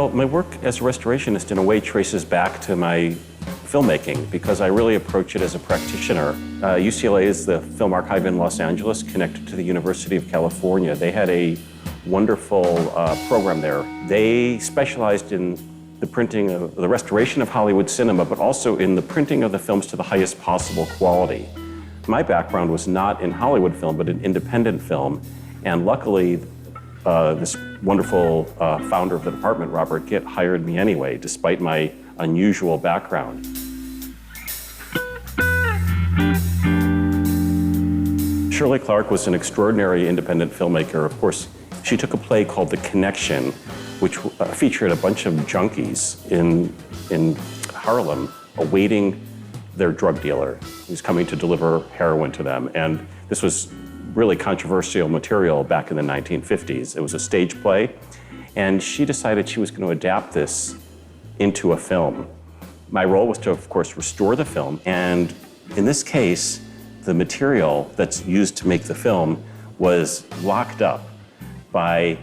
Well, my work as a restorationist in a way traces back to my filmmaking because I really approach it as a practitioner. UCLA is the film archive in Los Angeles connected to the University of California. They had a wonderful program there. They specialized in the printing of the restoration of Hollywood cinema, but also in the printing of the films to the highest possible quality. My background was not in Hollywood film, but in independent film, and luckily, this wonderful founder of the department, Robert Gitt, hired me anyway, despite my unusual background. Shirley Clarke was an extraordinary independent filmmaker. Of course, she took a play called The Connection, which featured a bunch of junkies in Harlem awaiting their drug dealer who's coming to deliver heroin to them. And this was really controversial material back in the 1950s. It was a stage play, and she decided she was going to adapt this into a film. My role was to, of course, restore the film, and in this case, the material that's used to make the film was locked up by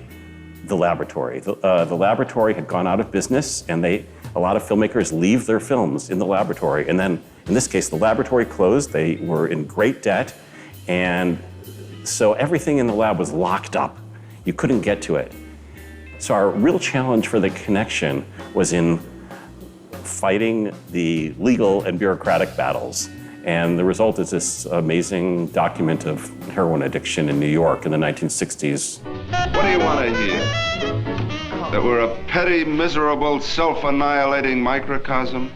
the laboratory. The laboratory had gone out of business, and a lot of filmmakers leave their films in the laboratory, and then, in this case, the laboratory closed. They were in great debt, and so everything in the lab was locked up. You couldn't get to it. So our real challenge for The Connection was in fighting the legal and bureaucratic battles. And the result is this amazing document of heroin addiction in New York in the 1960s. What do you want to hear? That we're a petty, miserable, self-annihilating microcosm?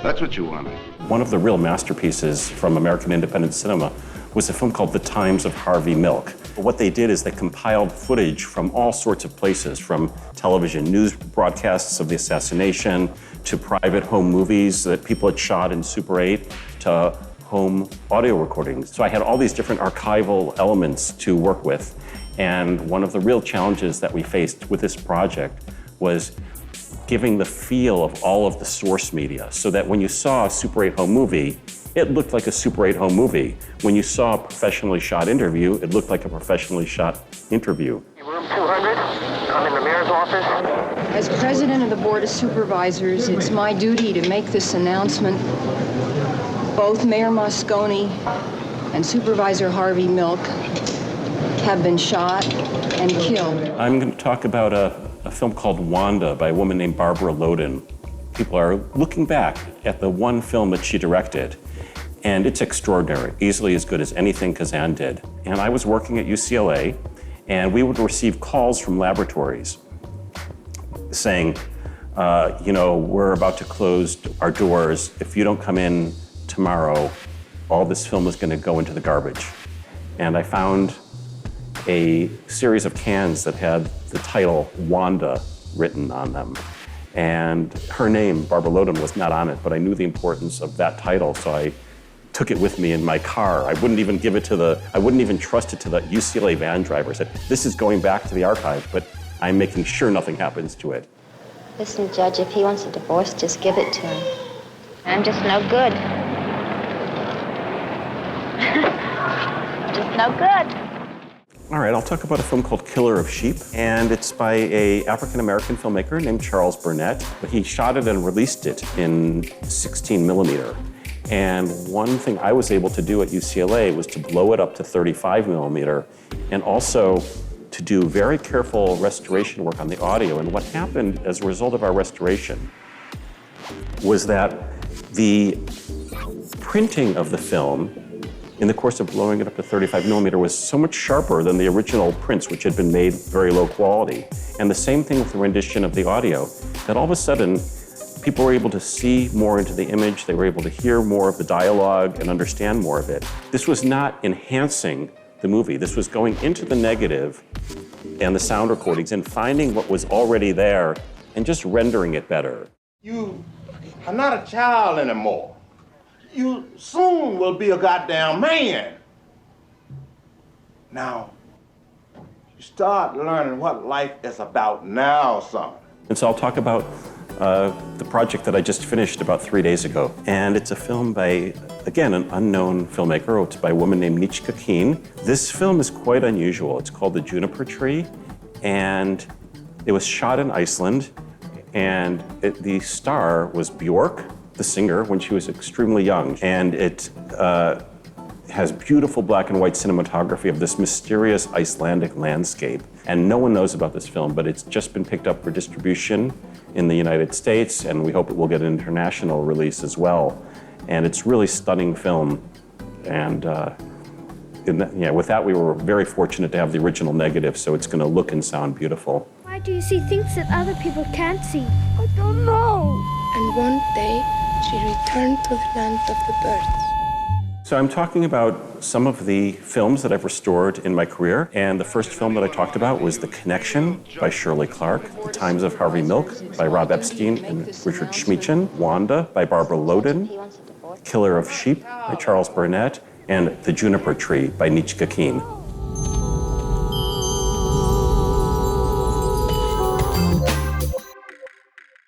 That's what you want. One of the real masterpieces from American independent cinema was a film called The Times of Harvey Milk. What they did is they compiled footage from all sorts of places, from television news broadcasts of the assassination, to private home movies that people had shot in Super 8, to home audio recordings. So I had all these different archival elements to work with. And one of the real challenges that we faced with this project was giving the feel of all of the source media so that when you saw a Super 8 home movie, it looked like a Super 8 home movie. When you saw a professionally shot interview, it looked like a professionally shot interview. Room 200, I'm in the mayor's office. As president of the Board of Supervisors, it's my duty to make this announcement. Both Mayor Moscone and Supervisor Harvey Milk have been shot and killed. I'm going to talk about a film called Wanda by a woman named Barbara Loden. People are looking back at the one film that she directed, and it's extraordinary, easily as good as anything Kazan did. And I was working at UCLA, and we would receive calls from laboratories saying, we're about to close our doors. If you don't come in tomorrow, all this film is going to go into the garbage. And I found a series of cans that had the title Wanda written on them. And her name, Barbara Loden, was not on it, but I knew the importance of that title, so I took it with me in my car. I wouldn't even trust it to the UCLA van driver. I said, this is going back to the archive, but I'm making sure nothing happens to it. Listen, Judge, if he wants a divorce, just give it to him. I'm just no good. Just no good. All right, I'll talk about a film called Killer of Sheep, and it's by an African-American filmmaker named Charles Burnett. He shot it and released it in 16 millimeter. And one thing I was able to do at UCLA was to blow it up to 35 millimeter, and also to do very careful restoration work on the audio. And what happened as a result of our restoration was that the printing of the film in the course of blowing it up to 35 millimeter was so much sharper than the original prints, which had been made very low quality. And the same thing with the rendition of the audio, that all of a sudden, people were able to see more into the image, they were able to hear more of the dialogue and understand more of it. This was not enhancing the movie, this was going into the negative and the sound recordings and finding what was already there and just rendering it better. You are not a child anymore. You soon will be a goddamn man. Now, you start learning what life is about now, son. And so I'll talk about the project that I just finished about 3 days ago. And it's a film by, again, an unknown filmmaker. It's by a woman named Nichka Keen. This film is quite unusual. It's called The Juniper-Tree. And It was shot in Iceland, and the star was Björk, the singer, when she was extremely young. And it has beautiful black and white cinematography of this mysterious Icelandic landscape. And no one knows about this film, but it's just been picked up for distribution in the United States, and we hope it will get an international release as well. And it's really stunning film. And with that, we were very fortunate to have the original negative, so it's going to look and sound beautiful. Why do you see things that other people can't see? I don't know. And one day, she returned to the land of the birds. So I'm talking about some of the films that I've restored in my career, and the first film that I talked about was The Connection by Shirley Clark, The Times of Harvey Milk by Rob Epstein and Richard Schmeichin, Wanda by Barbara Loden, Killer of Sheep by Charles Burnett, and The Juniper-Tree by Nietzsche Keane.